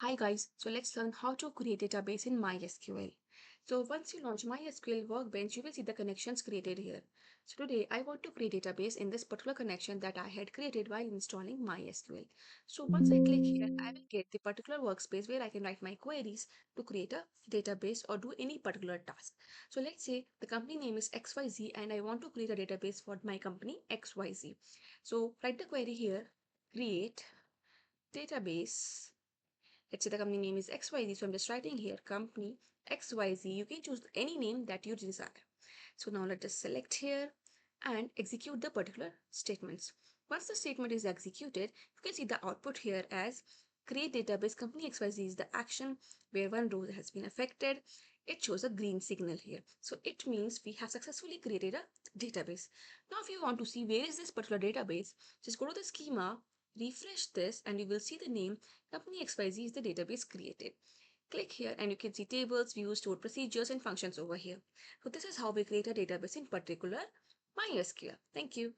Hi guys, so let's learn how to create database in MySQL. So once you launch MySQL Workbench, you will see the connections created here. So today I want to create database in this particular connection that I had created while installing MySQL. So once I click here, I will get the particular workspace where I can write my queries to create a database or do any particular task. So let's say the company name is XYZ and I want to create a database for my company XYZ. So write the query here, create database. Let's say the company name is XYZ. So I'm just writing here company XYZ. You can choose any name that you desire. So now let us select here and execute the particular statements. Once the statement is executed, you can see the output here as create database company XYZ is the action where one row has been affected. It shows a green signal here. So it means we have successfully created a database. Now if you want to see where is this particular database, just go to the schema, refresh this, and you will see the name company XYZ is the database created. Click here and you can see tables, views, stored procedures, and functions over here. So this is how we create a database in particular MySQL. Thank you.